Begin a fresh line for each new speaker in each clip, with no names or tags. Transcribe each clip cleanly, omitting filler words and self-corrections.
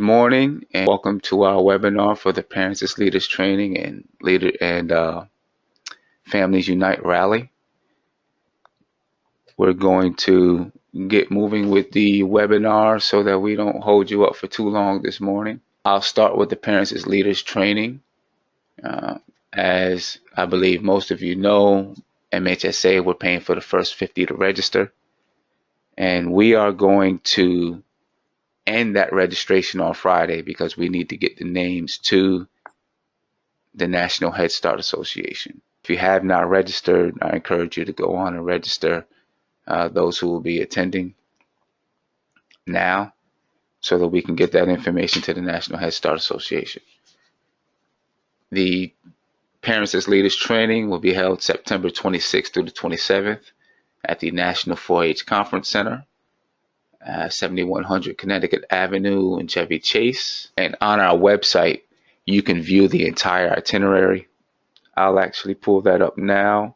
morning and welcome to our webinar for the Parents as Leaders Training and Families Unite Rally. We're going to get moving with the webinar so that we don't hold you up for too long this morning. I'll start with the Parents as Leaders Training. As I believe most of you know, MHSA, we're paying for the first 50 to register. And we are going to end that registration on Friday because we need to get the names to the National Head Start Association. If you have not registered, I encourage you to go on and register those who will be attending now so that we can get that information to the National Head Start Association. The Parents as Leaders Training will be held September 26th through the 27th at the National 4-H Conference Center, 7100 Connecticut Avenue in Chevy Chase. And on our website, you can view the entire itinerary. I'll actually pull that up now.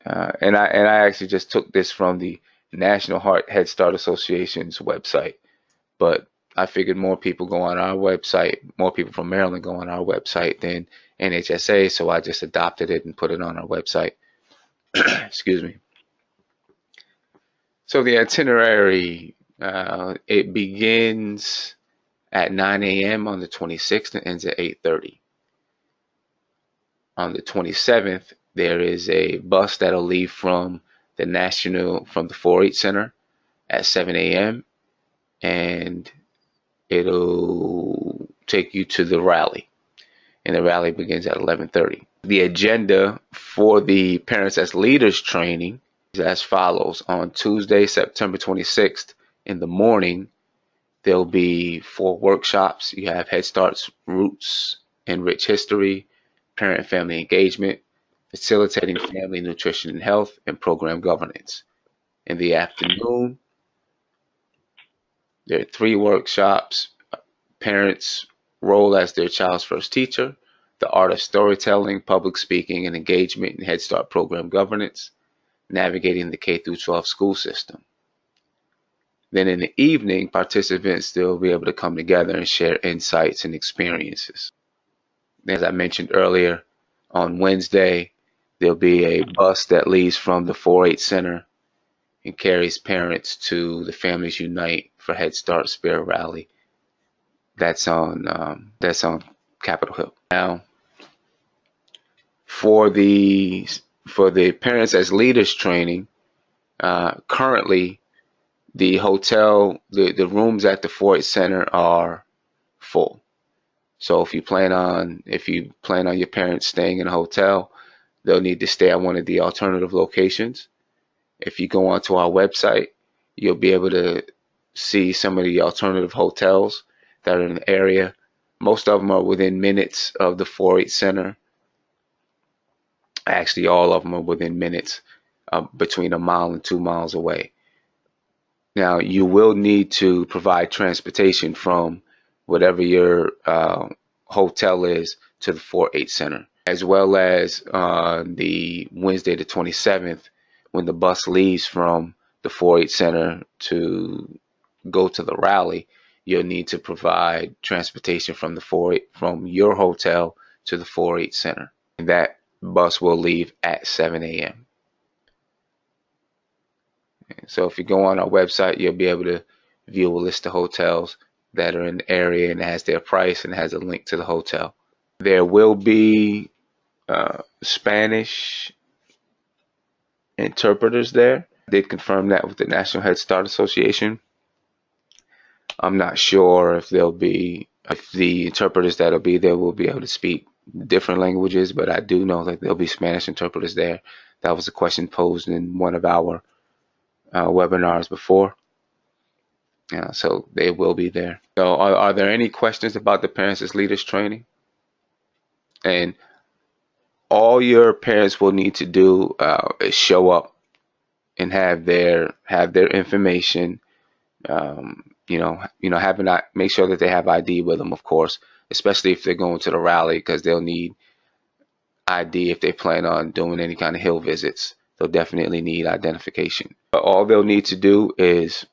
And I actually just took this from the National Head Start Association's website. But I figured more people go on our website, more people from Maryland go on our website than NHSA, so I just adopted it and put it on our website. Excuse me. So the itinerary, it begins at 9 a.m. on the 26th and ends at 8:30. On the 27th, there is a bus that'll leave from the 4-H Center at 7 a.m. and it'll take you to the rally. And the rally begins at 11:30. The agenda for the Parents as Leaders Training is as follows. On Tuesday, September 26th in the morning, there'll be 4 workshops. You have Head Start's Roots and Rich History, Parent and Family Engagement, Facilitating Family Nutrition and Health, and Program Governance. In the afternoon, there are 3 workshops: Parents' Role as Their Child's First Teacher, The Art of Storytelling, Public Speaking and Engagement in Head Start Program Governance, Navigating the K-12 School System. Then in the evening, participants will be able to come together and share insights and experiences. As I mentioned earlier, on Wednesday, there'll be a bus that leaves from the 4-H Center and carries parents to the Families Unite for Head Start Spirit Rally. That's on Capitol Hill. Now, for the Parents as Leaders Training, currently the hotel, the rooms at the 4-H Center are full. So if you plan on your parents staying in a hotel, they'll need to stay at one of the alternative locations. If you go onto our website, you'll be able to see some of the alternative hotels that are in the area. Most of them are within minutes of the 4-H Center. Actually, all of them are within minutes, between 1 mile and 2 miles away. Now, you will need to provide transportation from whatever your hotel is to the 4-H Center, as well as the Wednesday the 27th, when the bus leaves from the 4-H Center to go to the rally. You'll need to provide transportation from your hotel to the 4-H Center, and that bus will leave at 7 a.m. So if you go on our website, you'll be able to view a list of hotels that are in the area, and it has their price and has a link to the hotel. There will be Spanish interpreters there. They confirmed that with the National Head Start Association. I'm not sure if the interpreters that'll be there will be able to speak different languages, but I do know that there'll be Spanish interpreters there. That was a question posed in one of our webinars before. So they will be there. So are there any questions about the Parents as Leaders Training? And all your parents will need to do is show up and have their information. Make sure that they have ID with them, of course, especially if they're going to the rally, because they'll need ID if they plan on doing any kind of hill visits. They'll definitely need identification. But all they'll need to do is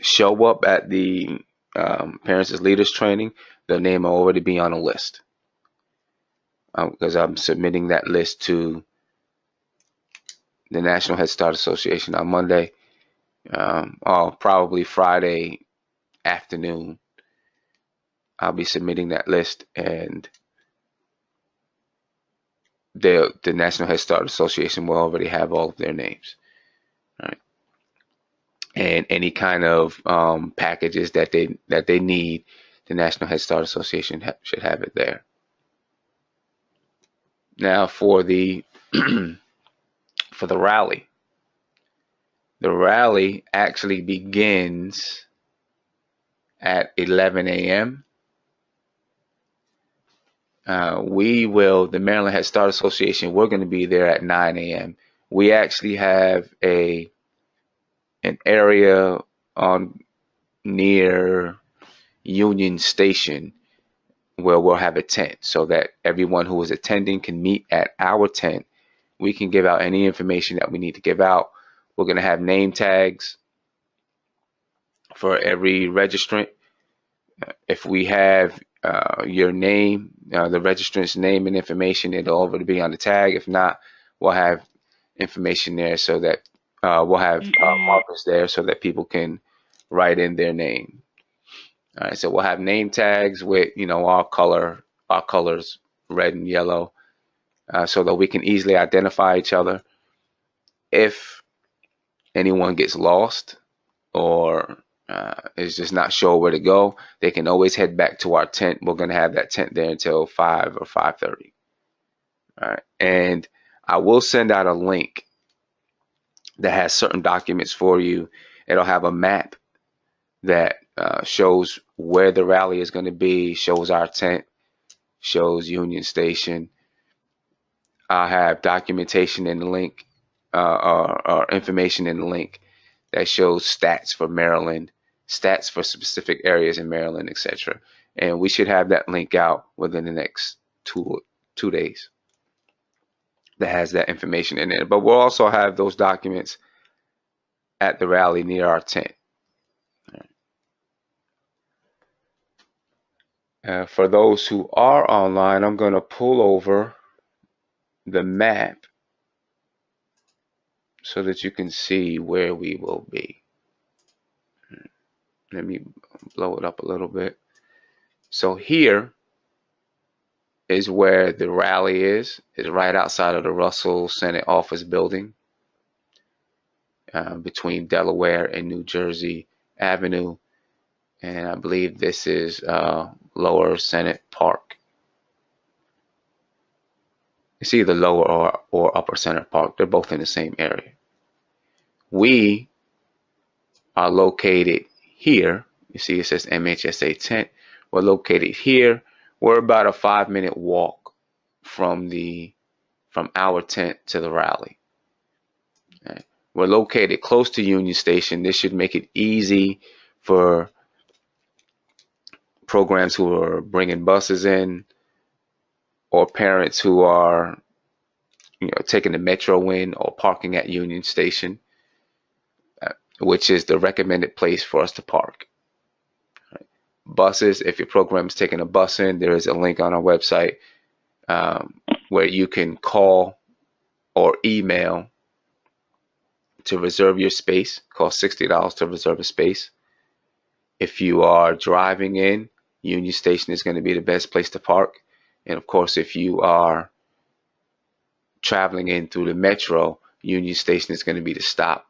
show up at the Parents as Leaders training, their name will already be on a list because I'm submitting that list to the National Head Start Association on Monday, or probably Friday afternoon. I'll be submitting that list, and the National Head Start Association will already have all of their names. Right? And any kind of packages that they need, the National Head Start Association should have it there. Now for the for the rally. The rally actually begins at 11 a.m. The Maryland Head Start Association, we're going to be there at 9 a.m. We actually have an area on near Union Station where we'll have a tent so that everyone who is attending can meet at our tent. We can give out any information that we need to give out. We're going to have name tags for every registrant. If we have your name, the registrant's name and information, it'll already be on the tag. If not, we'll have information there so that we'll have markers there so that people can write in their name. All right, so we'll have name tags with our colors, red and yellow, so that we can easily identify each other. If anyone gets lost or is just not sure where to go, they can always head back to our tent. We're going to have that tent there until 5 or 5:30. All right, and I will send out a link that has certain documents for you. It'll have a map that shows where the rally is going to be, shows our tent, shows Union Station. I'll have documentation in the link or information in the link that shows stats for Maryland, stats for specific areas in Maryland, etc. And we should have that link out within the next two days that has that information in it. But we'll also have those documents at the rally near our tent. For those who are online, I'm going to pull over the map so that you can see where we will be. Let me blow it up a little bit. So here is where the rally is. It's right outside of the Russell Senate Office Building, between Delaware and New Jersey Avenue. And I believe this is Lower Senate Park. It's either Lower or Upper Senate Park. They're both in the same area. We are located here. You see it says MHSA tent. We're located here. We're about a 5-minute walk from our tent to the rally. Okay. We're located close to Union Station. This should make it easy for programs who are bringing buses in, or parents who are taking the metro in or parking at Union Station, which is the recommended place for us to park. Right. Buses, if your program is taking a bus in, there is a link on our website where you can call or email to reserve your space. Costs $60 to reserve a space. If you are driving in, Union Station is going to be the best place to park. And of course, if you are traveling in through the metro, Union Station is going to be the stop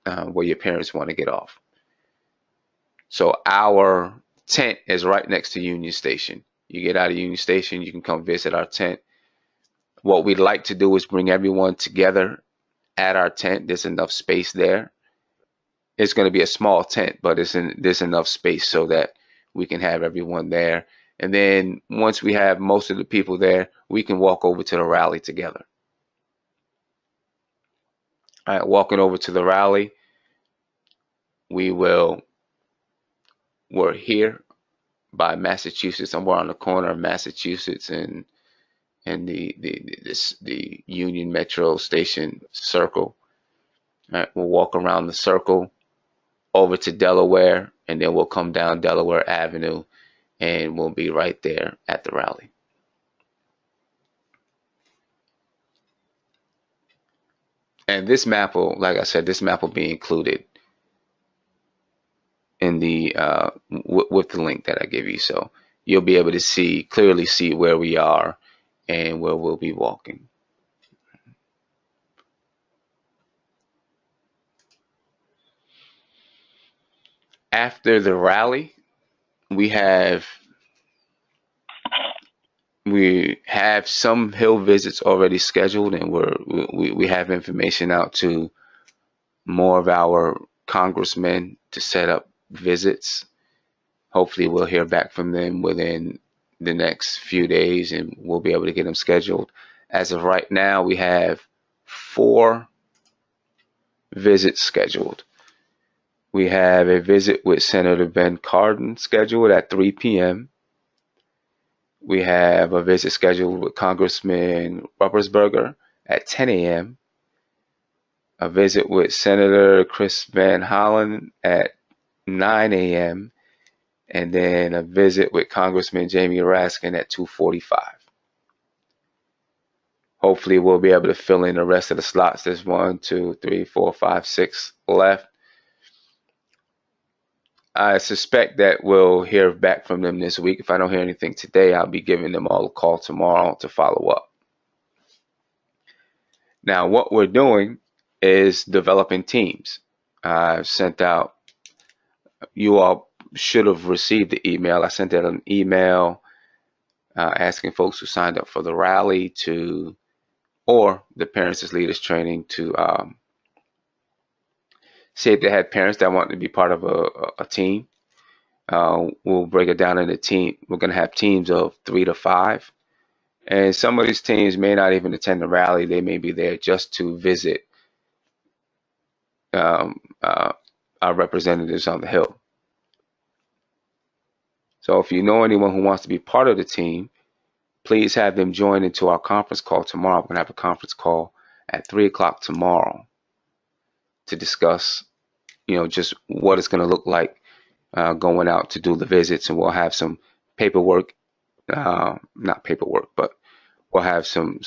where your parents want to get off. So our tent is right next to Union Station. You get out of Union Station, you can come visit our tent. What we'd like to do is bring everyone together at our tent. There's enough space there. It's going to be a small tent, but there's enough space so that we can have everyone there. And then once we have most of the people there, we can walk over to the rally together. All right, walking over to the rally, we're here by Massachusetts, and we're on the corner of Massachusetts and the Union Metro Station Circle. All right, we'll walk around the circle. over to Delaware, and then we'll come down Delaware Avenue, and we'll be right there at the rally. And this map will, like I said, this map will be included in the with the link that I give you, so you'll be able to clearly see where we are and where we'll be walking. After the rally, we have some hill visits already scheduled, and we have information out to more of our congressmen to set up visits. Hopefully we'll hear back from them within the next few days, and we'll be able to get them scheduled. As of right now, we have 4 visits scheduled. We have a visit with Senator Ben Cardin scheduled at 3 p.m. We have a visit scheduled with Congressman Ruppersberger at 10 a.m. A visit with Senator Chris Van Hollen at 9 a.m. And then a visit with Congressman Jamie Raskin at 2:45. Hopefully we'll be able to fill in the rest of the slots. There's 1, 2, 3, 4, 5, 6 left. I suspect that we'll hear back from them this week. If I don't hear anything today, I'll be giving them all a call tomorrow to follow up. Now, what we're doing is developing teams. I've sent out, you all should have received the email. I sent out an email asking folks who signed up for the rally or the Parents as Leaders training to see if they had parents that wanted to be part of a team. We'll break it down into team. We're going to have teams of 3 to 5. And some of these teams may not even attend the rally. They may be there just to visit our representatives on the Hill. So if you know anyone who wants to be part of the team, please have them join into our conference call tomorrow. We're going to have a conference call at 3 o'clock tomorrow to discuss, just what it's going to look like going out to do the visits. And we'll have some paperwork, not paperwork, but we'll have some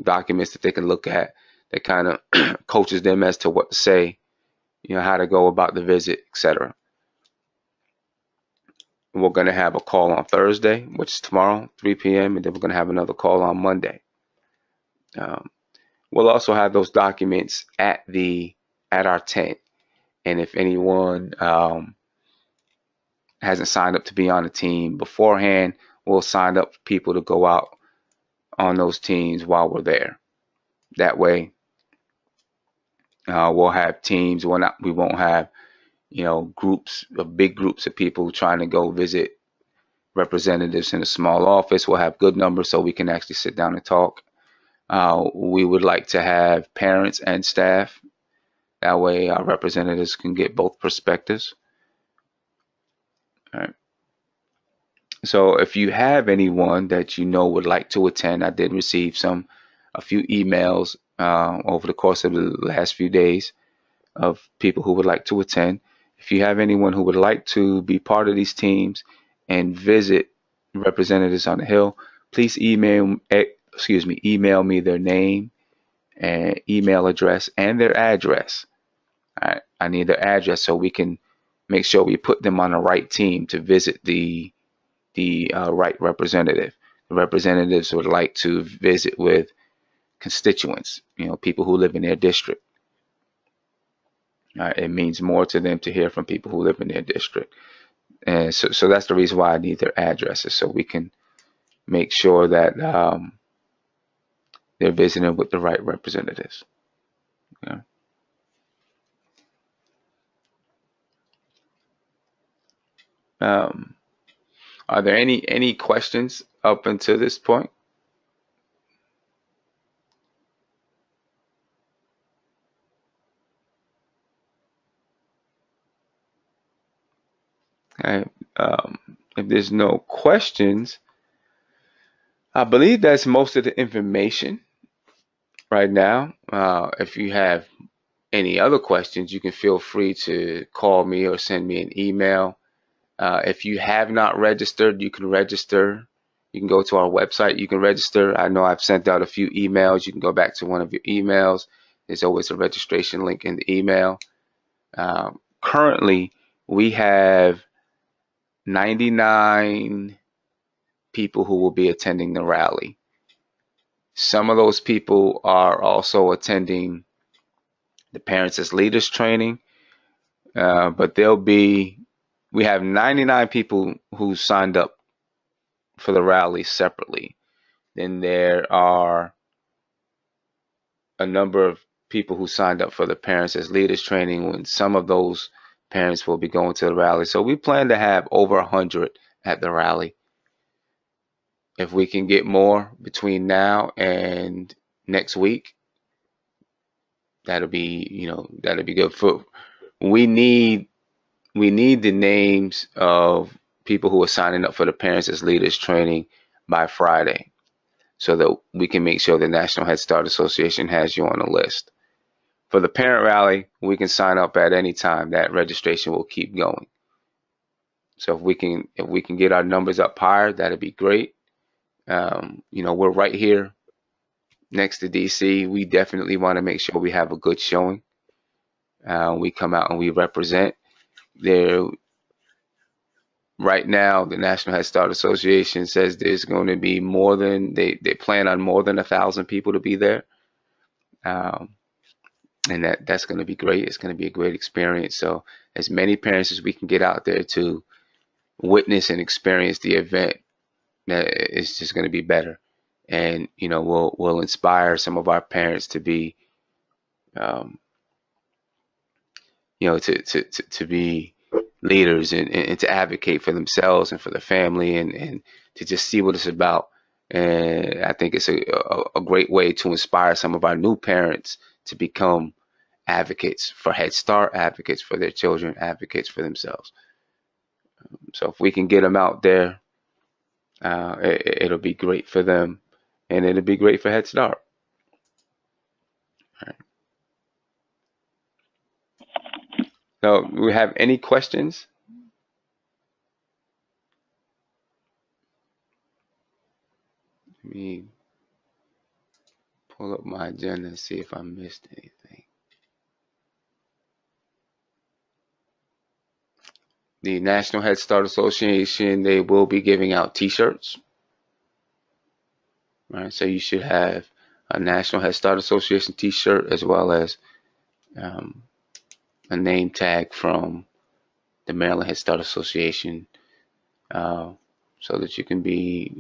documents that they can look at that kind of coaches them as to what to say, how to go about the visit, etc. We're going to have a call on Thursday, which is tomorrow, 3 p.m., and then we're going to have another call on Monday. We'll also have those documents at our tent, and if anyone hasn't signed up to be on the team beforehand, we'll sign up people to go out on those teams while we're there. That way, we'll have teams. We won't have big groups of people trying to go visit representatives in a small office. We'll have good numbers so we can actually sit down and talk. We would like to have parents and staff. That way our representatives can get both perspectives. All right. So if you have anyone that would like to attend, I did receive a few emails over the course of the last few days of people who would like to attend. If you have anyone who would like to be part of these teams and visit representatives on the Hill, please email me their name and email address and their address. I need their address so we can make sure we put them on the right team to visit the right representative. The representatives would like to visit with constituents, people who live in their district. It means more to them to hear from people who live in their district. And so that's the reason why I need their addresses, so we can make sure that they're visiting with the right representatives. Yeah. Are there any questions up until this point? Okay. If there's no questions, I believe that's most of the information right now. If you have any other questions, you can feel free to call me or send me an email. If you have not registered, you can register. You can go to our website. You can register. I know I've sent out a few emails. You can go back to one of your emails. There's always a registration link in the email. Currently, we have 99 people who will be attending the rally. Some of those people are also attending the Parents as Leaders training, but we have 99 people who signed up for the rally separately. Then there are a number of people who signed up for the Parents as Leaders training, when some of those parents will be going to the rally. So we plan to have over 100 at the rally. If we can get more between now and next week, that'll be good. We need the names of people who are signing up for the Parents as Leaders training by Friday, so that we can make sure the National Head Start Association has you on the list. For the parent rally, we can sign up at any time. That registration will keep going. So if we can get our numbers up higher, that'd be great. We're right here next to DC. We definitely want to make sure we have a good showing. We come out and we represent. Right now, the National Head Start Association says there's going to be more than they plan on more than 1,000 people to be there, and that's going to be great. It's going to be a great experience. So as many parents as we can get out there to witness and experience the event, it's just going to be better. And we'll inspire some of our parents to be to be leaders and to advocate for themselves and for the family, and to just see what it's about. And I think it's a great way to inspire some of our new parents to become advocates for Head Start, advocates for their children, advocates for themselves. So if we can get them out there, it'll be great for them, and it'll be great for Head Start. All right. So, do we have any questions? Let me pull up my agenda and see if I missed anything. The National Head Start Association, they will be giving out T-shirts. Right, so you should have a National Head Start Association T-shirt, as well as a name tag from the Maryland Head Start Association, so that you can be,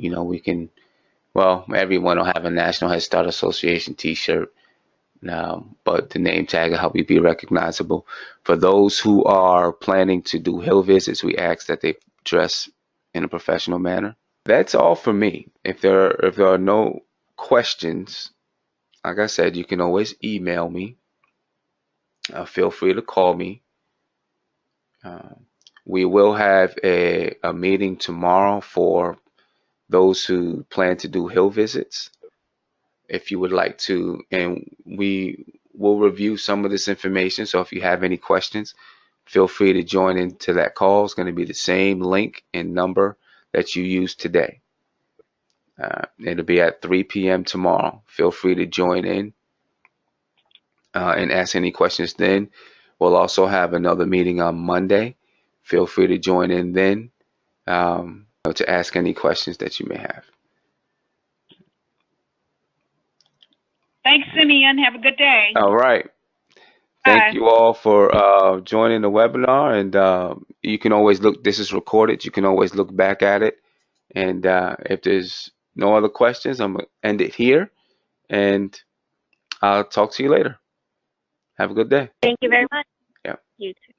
everyone will have a National Head Start Association T-shirt now, but the name tag will help you be recognizable. For those who are planning to do Hill visits, we ask that they dress in a professional manner. That's all for me. If there are no questions, like I said, you can always email me. Feel free to call me. We will have a meeting tomorrow for those who plan to do Hill visits. If you would like to, and we will review some of this information. So if you have any questions, feel free to join into that call. It's going to be the same link and number that you used today. It'll be at 3 p.m. tomorrow. Feel free to join in and ask any questions then. We'll also have another meeting on Monday. Feel free to join in then to ask any questions that you may have.
Thanks, Simeon. Have a good day.
All right. Thank you all for joining the webinar, and you can always look, this is recorded, you can always look back at it, and if there's no other questions, I'm going to end it here, and I'll talk to you later. Have a good day.
Thank you very much.
Yeah.
You too.